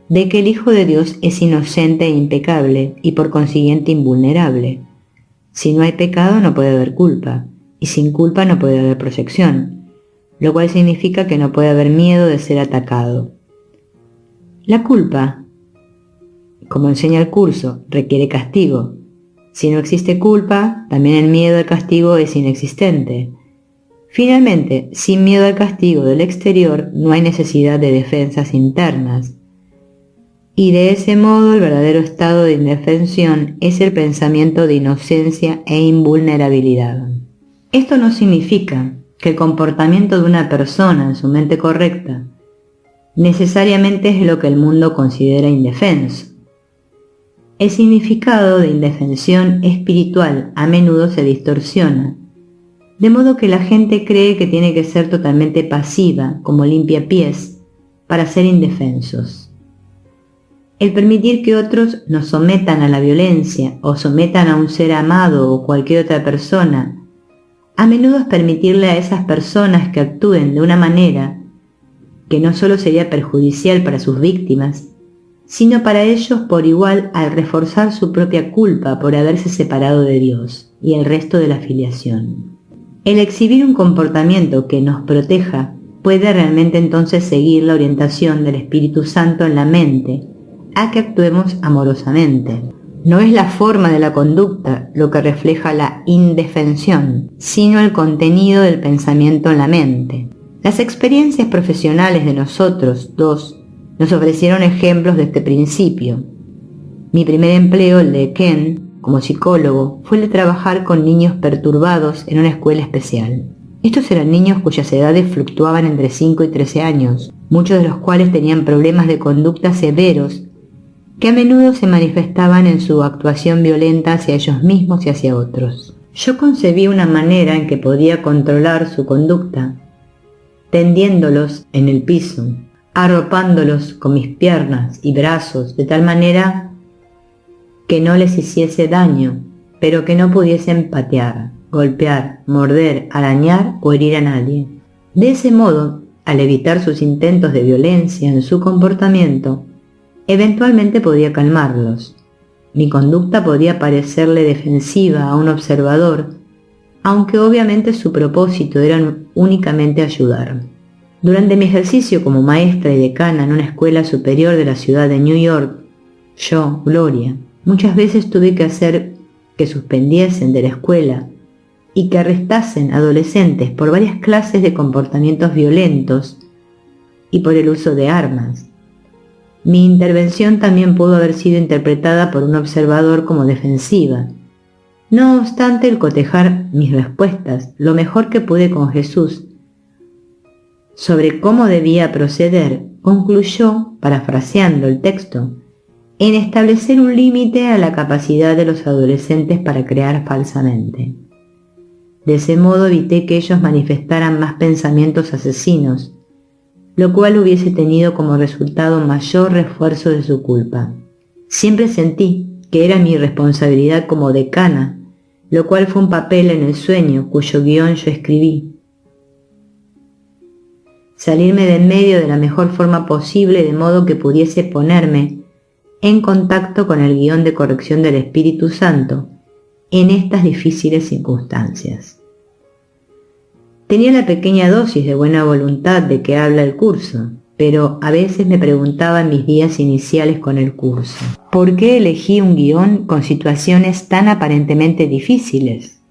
de que el Hijo de Dios es inocente e impecable y por consiguiente invulnerable. Si no hay pecado no puede haber culpa, y sin culpa no puede haber proyección, lo cual significa que no puede haber miedo de ser atacado. La culpa, como enseña el curso, requiere castigo. Si no existe culpa, también el miedo al castigo es inexistente. Finalmente, sin miedo al castigo del exterior, no hay necesidad de defensas internas. y de ese modo el verdadero estado de indefensión es el pensamiento de inocencia e invulnerabilidad. Esto no significa que el comportamiento de una persona en su mente correcta necesariamente es lo que el mundo considera indefenso. El significado de indefensión espiritual a menudo se distorsiona, de modo que la gente cree que tiene que ser totalmente pasiva, como limpiapiés, para ser indefensos. El permitir que otros nos sometan a la violencia o sometan a un ser amado o cualquier otra persona, a menudo es permitirle a esas personas que actúen de una manera que no solo sería perjudicial para sus víctimas, sino para ellos por igual al reforzar su propia culpa por haberse separado de Dios y el resto de la filiación. El exhibir un comportamiento que nos proteja puede realmente entonces seguir la orientación del Espíritu Santo en la mente a que actuemos amorosamente. No es la forma de la conducta lo que refleja la indefensión, sino el contenido del pensamiento en la mente. Las experiencias profesionales de nosotros dos nos ofrecieron ejemplos de este principio. Mi primer empleo, el de Ken, como psicólogo, fue el de trabajar con niños perturbados en una escuela especial. Estos eran niños cuyas edades fluctuaban entre 5 y 13 años, muchos de los cuales tenían problemas de conducta severos que a menudo se manifestaban en su actuación violenta hacia ellos mismos y hacia otros. Yo concebí una manera en que podía controlar su conducta, tendiéndolos en el piso, arropándolos con mis piernas y brazos de tal manera que no les hiciese daño, pero que no pudiesen patear, golpear, morder, arañar o herir a nadie. De ese modo, al evitar sus intentos de violencia en su comportamiento, eventualmente podía calmarlos. Mi conducta podía parecerle defensiva a un observador, aunque obviamente su propósito era únicamente ayudar. Durante mi ejercicio como maestra y decana en una escuela superior de la ciudad de New York, yo, Gloria, muchas veces tuve que hacer que suspendiesen de la escuela y que arrestasen adolescentes por varias clases de comportamientos violentos y por el uso de armas. Mi intervención también pudo haber sido interpretada por un observador como defensiva. No obstante, el cotejar mis respuestas lo mejor que pude con Jesús sobre cómo debía proceder, concluyó, parafraseando el texto, en establecer un límite a la capacidad de los adolescentes para crear falsamente. De ese modo evité que ellos manifestaran más pensamientos asesinos, lo cual hubiese tenido como resultado mayor refuerzo de su culpa. Siempre sentí que era mi responsabilidad como decana, lo cual fue un papel en el sueño cuyo guión yo escribí. Salirme de en medio de la mejor forma posible de modo que pudiese ponerme en contacto con el guión de corrección del Espíritu Santo en estas difíciles circunstancias. Tenía la pequeña dosis de buena voluntad de que habla el curso, pero a veces me preguntaba en mis días iniciales con el curso, ¿por qué elegí un guión con situaciones tan aparentemente difíciles?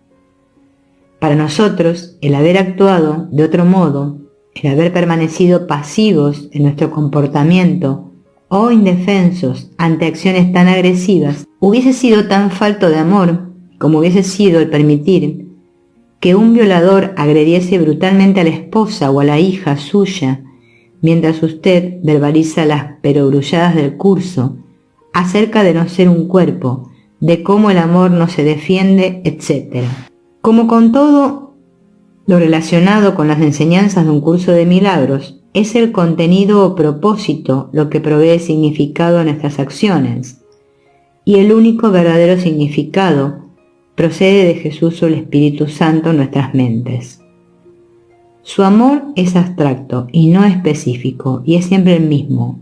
Para nosotros, el haber actuado de otro modo, el haber permanecido pasivos en nuestro comportamiento o indefensos ante acciones tan agresivas, hubiese sido tan falto de amor como hubiese sido el permitir que un violador agrediese brutalmente a la esposa o a la hija suya, mientras usted verbaliza las perogrulladas del curso acerca de no ser un cuerpo, de cómo el amor no se defiende, etc. Como con todo lo relacionado con las enseñanzas de un curso de milagros, es el contenido o propósito lo que provee significado a nuestras acciones, y el único verdadero significado procede de Jesús o el Espíritu Santo en nuestras mentes. Su amor es abstracto y no específico, y es siempre el mismo.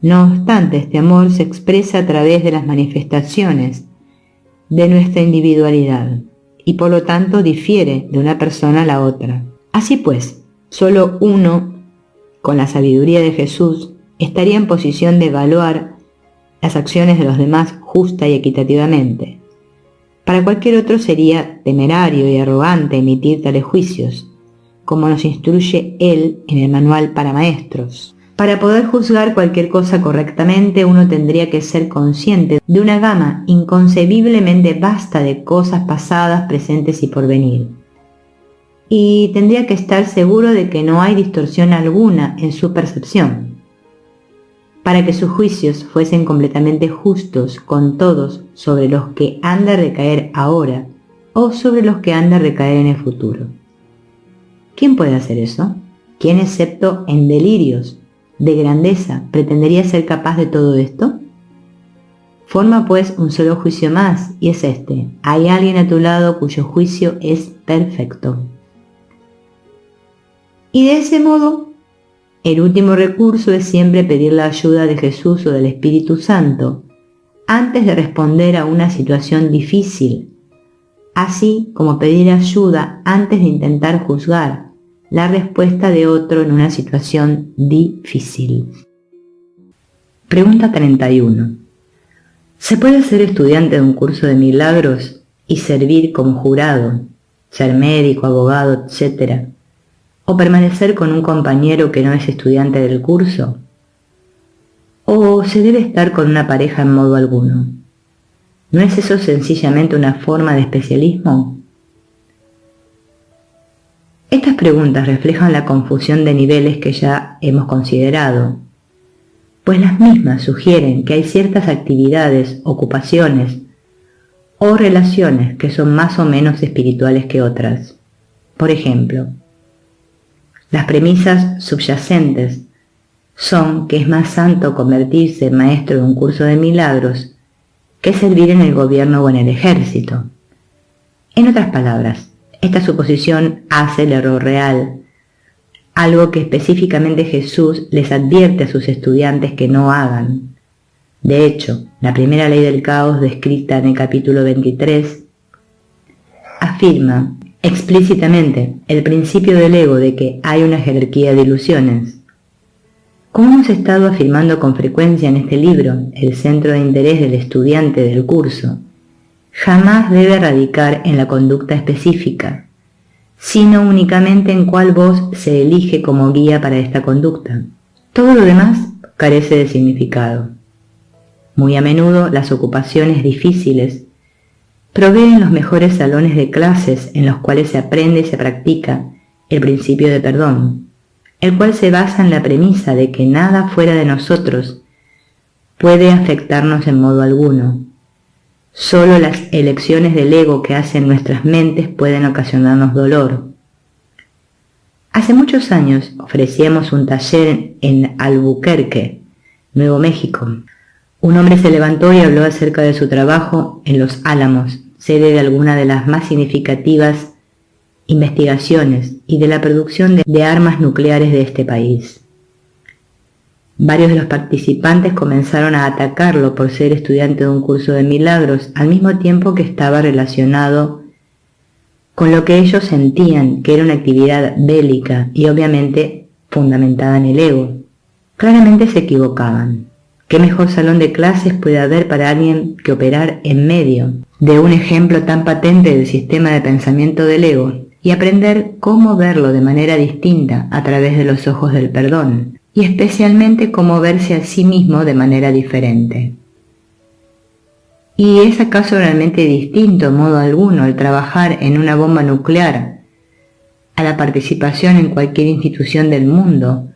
No obstante, este amor se expresa a través de las manifestaciones de nuestra individualidad, y por lo tanto difiere de una persona a la otra. Así pues, solo uno, con la sabiduría de Jesús, estaría en posición de evaluar las acciones de los demás justa y equitativamente. Para cualquier otro sería temerario y arrogante emitir tales juicios, como nos instruye él en el manual para maestros. Para poder juzgar cualquier cosa correctamente, uno tendría que ser consciente de una gama inconcebiblemente vasta de cosas pasadas, presentes y por venir. Y tendría que estar seguro de que no hay distorsión alguna en su percepción. Para que sus juicios fuesen completamente justos con todos sobre los que han de recaer ahora o sobre los que han de recaer en el futuro. ¿Quién puede hacer eso? ¿Quién, excepto en delirios de grandeza, pretendería ser capaz de todo esto? Forma pues un solo juicio más, y es este: hay alguien a tu lado cuyo juicio es perfecto. Y de ese modo, el último recurso es siempre pedir la ayuda de Jesús o del Espíritu Santo antes de responder a una situación difícil, así como pedir ayuda antes de intentar juzgar la respuesta de otro en una situación difícil. Pregunta 31. ¿Se puede ser estudiante de un curso de milagros y servir como jurado, ser médico, abogado, etc., o permanecer con un compañero que no es estudiante del curso? ¿O se debe estar con una pareja en modo alguno? ¿No es eso sencillamente una forma de especialismo? Estas preguntas reflejan la confusión de niveles que ya hemos considerado, pues las mismas sugieren que hay ciertas actividades, ocupaciones o relaciones que son más o menos espirituales que otras. Por ejemplo, las premisas subyacentes son que es más santo convertirse en maestro de un curso de milagros que servir en el gobierno o en el ejército. En otras palabras, esta suposición hace el error real, algo que específicamente Jesús les advierte a sus estudiantes que no hagan. De hecho, la primera ley del caos descrita en el capítulo 23 afirma explícitamente el principio del ego de que hay una jerarquía de ilusiones. Como hemos estado afirmando con frecuencia en este libro, el centro de interés del estudiante del curso jamás debe radicar en la conducta específica, sino únicamente en cuál voz se elige como guía para esta conducta. Todo lo demás carece de significado. Muy a menudo las ocupaciones difíciles proveen los mejores salones de clases en los cuales se aprende y se practica el principio de perdón, el cual se basa en la premisa de que nada fuera de nosotros puede afectarnos en modo alguno. Solo las elecciones del ego que hacen nuestras mentes pueden ocasionarnos dolor. Hace muchos años ofrecíamos un taller en Albuquerque, Nuevo México. Un hombre se levantó y habló acerca de su trabajo en Los Álamos, sede de alguna de las más significativas investigaciones y de la producción de armas nucleares de este país. Varios de los participantes comenzaron a atacarlo por ser estudiante de un curso de milagros, al mismo tiempo que estaba relacionado con lo que ellos sentían que era una actividad bélica y obviamente fundamentada en el ego. Claramente se equivocaban. ¿Qué mejor salón de clases puede haber para alguien que operar en medio de un ejemplo tan patente del sistema de pensamiento del ego y aprender cómo verlo de manera distinta a través de los ojos del perdón, y especialmente cómo verse a sí mismo de manera diferente? ¿Y es acaso realmente distinto en modo alguno el trabajar en una bomba nuclear a la participación en cualquier institución del mundo,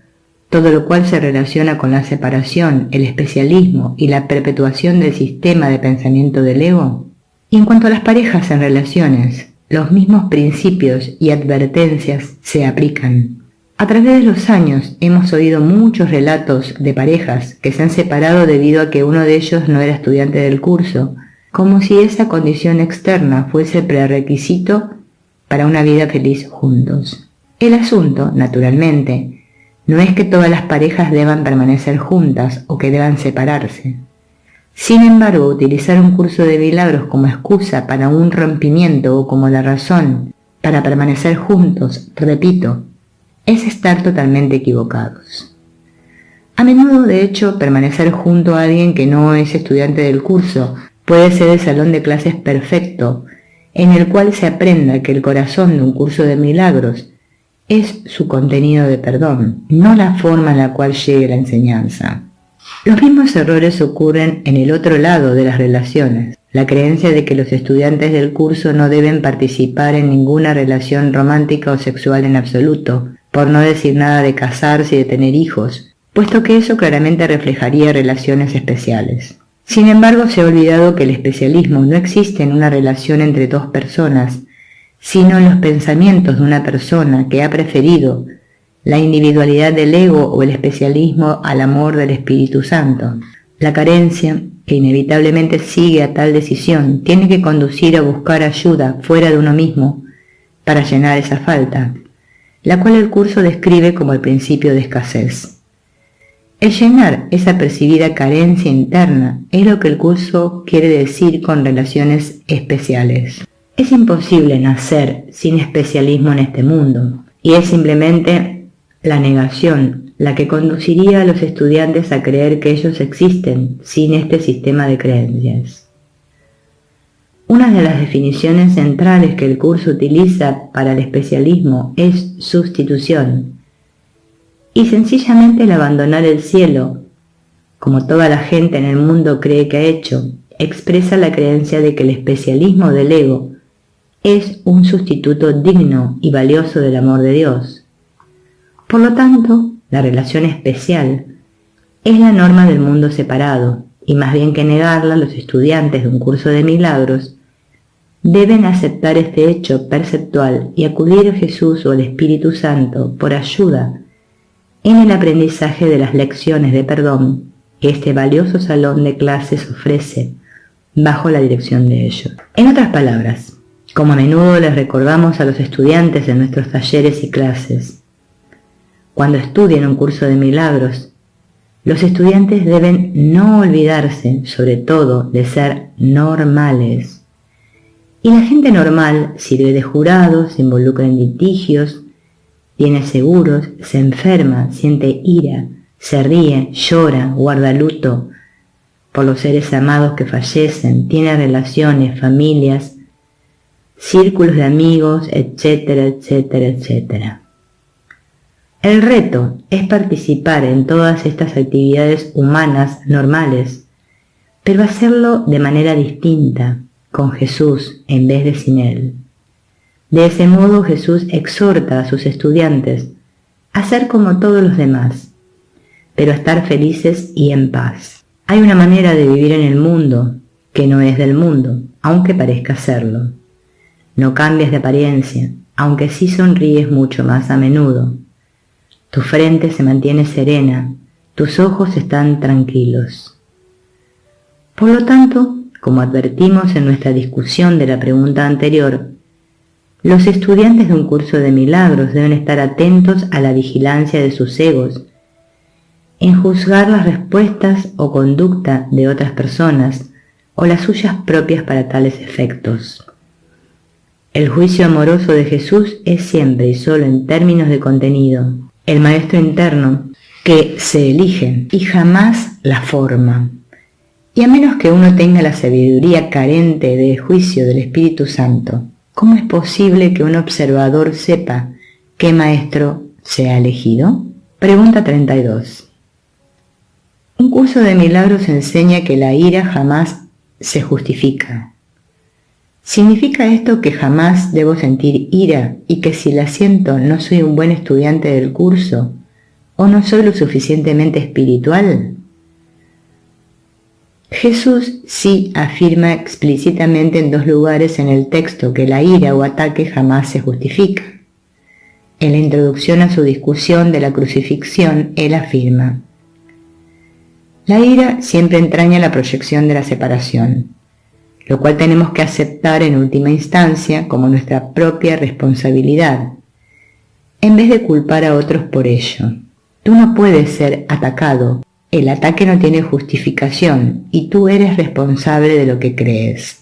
todo lo cual se relaciona con la separación, el especialismo y la perpetuación del sistema de pensamiento del ego? Y en cuanto a las parejas en relaciones, los mismos principios y advertencias se aplican. A través de los años hemos oído muchos relatos de parejas que se han separado debido a que uno de ellos no era estudiante del curso, como si esa condición externa fuese prerequisito para una vida feliz juntos. El asunto, naturalmente, no es que todas las parejas deban permanecer juntas o que deban separarse. Sin embargo, utilizar un curso de milagros como excusa para un rompimiento o como la razón para permanecer juntos, repito, es estar totalmente equivocados. A menudo, de hecho, permanecer junto a alguien que no es estudiante del curso puede ser el salón de clases perfecto, en el cual se aprenda que el corazón de un curso de milagros es su contenido de perdón, no la forma en la cual llegue la enseñanza. Los mismos errores ocurren en el otro lado de las relaciones. La creencia de que los estudiantes del curso no deben participar en ninguna relación romántica o sexual en absoluto, por no decir nada de casarse y de tener hijos, puesto que eso claramente reflejaría relaciones especiales. Sin embargo, se ha olvidado que el especialismo no existe en una relación entre dos personas, sino en los pensamientos de una persona que ha preferido la individualidad del ego o el especialismo al amor del Espíritu Santo. La carencia, que inevitablemente sigue a tal decisión, tiene que conducir a buscar ayuda fuera de uno mismo para llenar esa falta, la cual el curso describe como el principio de escasez. El llenar esa percibida carencia interna es lo que el curso quiere decir con relaciones especiales. Es imposible nacer sin especialismo en este mundo, y es simplemente la negación la que conduciría a los estudiantes a creer que ellos existen sin este sistema de creencias. Una de las definiciones centrales que el curso utiliza para el especialismo es sustitución, y sencillamente el abandonar el cielo, como toda la gente en el mundo cree que ha hecho, expresa la creencia de que el especialismo del ego es un sustituto digno y valioso del amor de Dios. Por lo tanto, la relación especial es la norma del mundo separado, y más bien que negarla, los estudiantes de un curso de milagros deben aceptar este hecho perceptual y acudir a Jesús o al Espíritu Santo por ayuda en el aprendizaje de las lecciones de perdón que este valioso salón de clases ofrece bajo la dirección de ellos. En otras palabras, como a menudo les recordamos a los estudiantes en nuestros talleres y clases, cuando estudien un curso de milagros, los estudiantes deben no olvidarse, sobre todo, de ser normales. Y la gente normal sirve de jurado, se involucra en litigios, tiene seguros, se enferma, siente ira, se ríe, llora, guarda luto por los seres amados que fallecen, tiene relaciones, familias, círculos de amigos, etcétera, etcétera, etcétera. El reto es participar en todas estas actividades humanas normales, pero hacerlo de manera distinta, con Jesús en vez de sin Él. De ese modo Jesús exhorta a sus estudiantes a ser como todos los demás, pero a estar felices y en paz. Hay una manera de vivir en el mundo que no es del mundo, aunque parezca serlo. No cambies de apariencia, aunque sí sonríes mucho más a menudo. Tu frente se mantiene serena, tus ojos están tranquilos. Por lo tanto, como advertimos en nuestra discusión de la pregunta anterior, los estudiantes de un curso de milagros deben estar atentos a la vigilancia de sus egos, en juzgar las respuestas o conducta de otras personas o las suyas propias para tales efectos. El juicio amoroso de Jesús es siempre y solo en términos de contenido, el maestro interno que se elige y jamás la forma. Y a menos que uno tenga la sabiduría carente de juicio del Espíritu Santo, ¿cómo es posible que un observador sepa qué maestro se ha elegido? Pregunta 32. Un curso de milagros enseña que la ira jamás se justifica. ¿Significa esto que jamás debo sentir ira y que si la siento no soy un buen estudiante del curso o no soy lo suficientemente espiritual? Jesús sí afirma explícitamente en dos lugares en el texto que la ira o ataque jamás se justifica. En la introducción a su discusión de la crucifixión, él afirma: la ira siempre entraña la proyección de la separación, lo cual tenemos que aceptar en última instancia como nuestra propia responsabilidad, en vez de culpar a otros por ello. Tú no puedes ser atacado, el ataque no tiene justificación y tú eres responsable de lo que crees.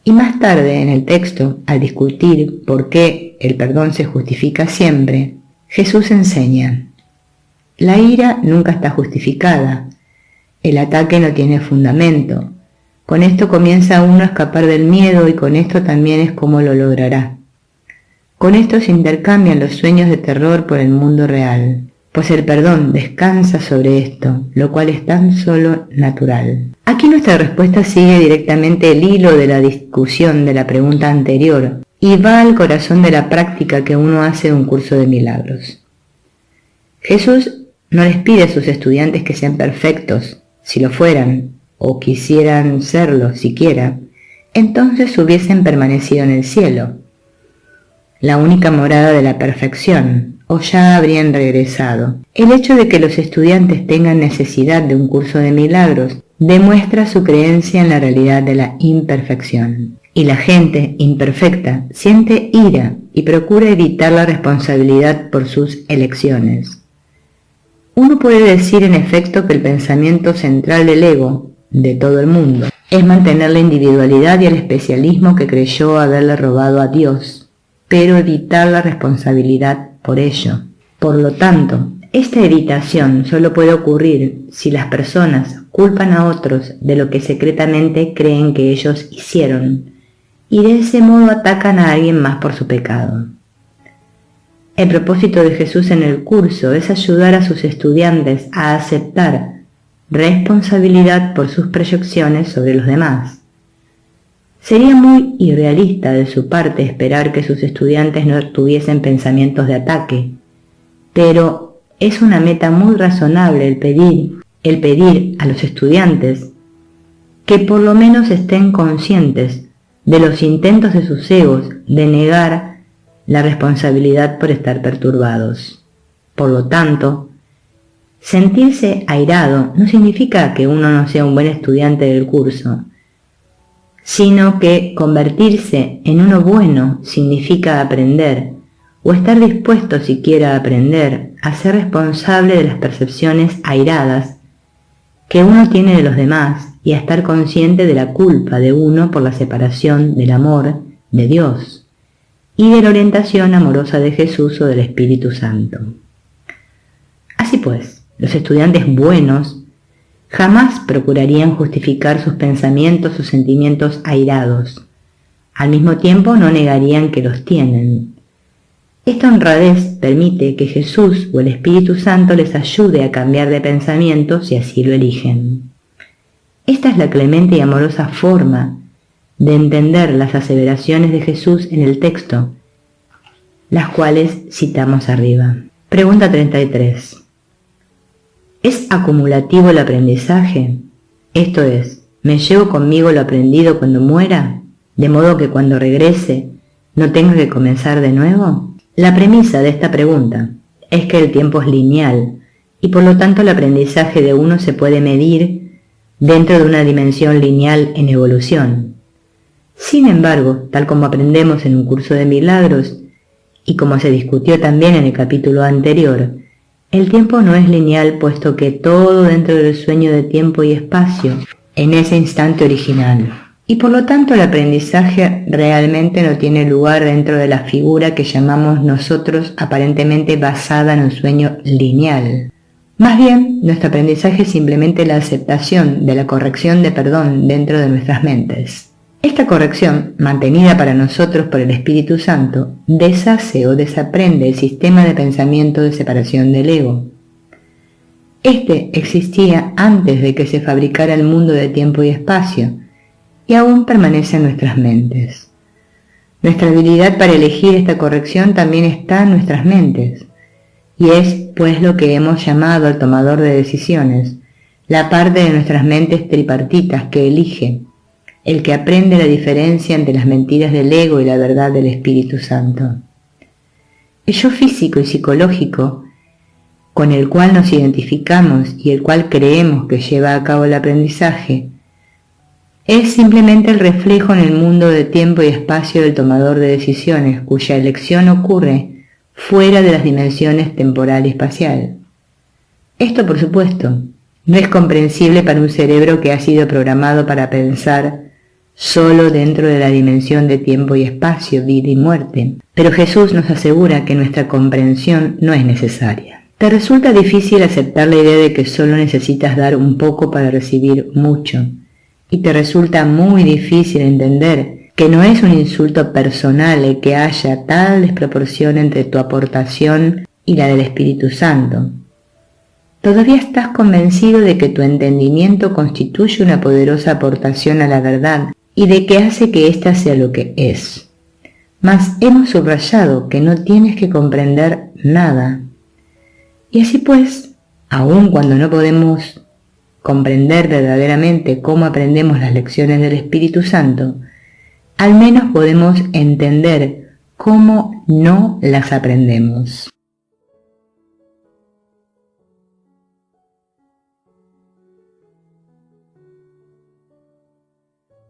Y más tarde en el texto, al discutir por qué el perdón se justifica siempre, Jesús enseña: la ira nunca está justificada, el ataque no tiene fundamento. Con esto comienza uno a escapar del miedo y con esto también es como lo logrará. Con esto se intercambian los sueños de terror por el mundo real, pues el perdón descansa sobre esto, lo cual es tan solo natural. Aquí nuestra respuesta sigue directamente el hilo de la discusión de la pregunta anterior y va al corazón de la práctica que uno hace de un curso de milagros. Jesús no les pide a sus estudiantes que sean perfectos. Si lo fueran, o quisieran serlo siquiera, entonces hubiesen permanecido en el cielo, la única morada de la perfección, o ya habrían regresado. El hecho de que los estudiantes tengan necesidad de un curso de milagros demuestra su creencia en la realidad de la imperfección. Y la gente imperfecta siente ira y procura evitar la responsabilidad por sus elecciones. Uno puede decir en efecto que el pensamiento central del ego, de todo el mundo, es mantener la individualidad y el especialismo que creyó haberle robado a Dios, pero evitar la responsabilidad por ello. Por lo tanto, esta evitación solo puede ocurrir si las personas culpan a otros de lo que secretamente creen que ellos hicieron, y de ese modo atacan a alguien más por su pecado. El propósito de Jesús en el curso es ayudar a sus estudiantes a aceptar responsabilidad por sus proyecciones sobre los demás. Sería muy irrealista de su parte esperar que sus estudiantes no tuviesen pensamientos de ataque, pero es una meta muy razonable el pedir a los estudiantes que por lo menos estén conscientes de los intentos de sus egos de negar la responsabilidad por estar perturbados. Por lo tanto, sentirse airado no significa que uno no sea un buen estudiante del curso, sino que convertirse en uno bueno significa aprender, o estar dispuesto siquiera a aprender, a ser responsable de las percepciones airadas que uno tiene de los demás y a estar consciente de la culpa de uno por la separación del amor de Dios y de la orientación amorosa de Jesús o del Espíritu Santo. Así pues, los estudiantes buenos jamás procurarían justificar sus pensamientos o sentimientos airados. Al mismo tiempo no negarían que los tienen. Esta honradez permite que Jesús o el Espíritu Santo les ayude a cambiar de pensamiento si así lo eligen. Esta es la clemente y amorosa forma de entender las aseveraciones de Jesús en el texto, las cuales citamos arriba. Pregunta 33. ¿Es acumulativo el aprendizaje? Esto es, ¿me llevo conmigo lo aprendido cuando muera, de modo que cuando regrese no tenga que comenzar de nuevo? La premisa de esta pregunta es que el tiempo es lineal y por lo tanto el aprendizaje de uno se puede medir dentro de una dimensión lineal en evolución. Sin embargo, tal como aprendemos en un curso de milagros y como se discutió también en el capítulo anterior, el tiempo no es lineal puesto que todo dentro del sueño de tiempo y espacio en ese instante original. Y por lo tanto el aprendizaje realmente no tiene lugar dentro de la figura que llamamos nosotros aparentemente basada en un sueño lineal. Más bien, nuestro aprendizaje es simplemente la aceptación de la corrección de perdón dentro de nuestras mentes. Esta corrección, mantenida para nosotros por el Espíritu Santo, deshace o desaprende el sistema de pensamiento de separación del ego. Este existía antes de que se fabricara el mundo de tiempo y espacio, y aún permanece en nuestras mentes. Nuestra habilidad para elegir esta corrección también está en nuestras mentes, y es pues lo que hemos llamado el tomador de decisiones, la parte de nuestras mentes tripartitas que elige, el que aprende la diferencia entre las mentiras del ego y la verdad del Espíritu Santo. El yo físico y psicológico, con el cual nos identificamos y el cual creemos que lleva a cabo el aprendizaje, es simplemente el reflejo en el mundo de tiempo y espacio del tomador de decisiones, cuya elección ocurre fuera de las dimensiones temporal y espacial. Esto, por supuesto, no es comprensible para un cerebro que ha sido programado para pensar solo dentro de la dimensión de tiempo y espacio, vida y muerte. Pero Jesús nos asegura que nuestra comprensión no es necesaria. ¿Te resulta difícil aceptar la idea de que solo necesitas dar un poco para recibir mucho? ¿Y te resulta muy difícil entender que no es un insulto personal el que haya tal desproporción entre tu aportación y la del Espíritu Santo. Todavía estás convencido de que tu entendimiento constituye una poderosa aportación a la verdad y de que hace que ésta sea lo que es. Mas hemos subrayado que no tienes que comprender nada. Y así pues, aun cuando no podemos comprender verdaderamente cómo aprendemos las lecciones del Espíritu Santo, al menos podemos entender cómo no las aprendemos.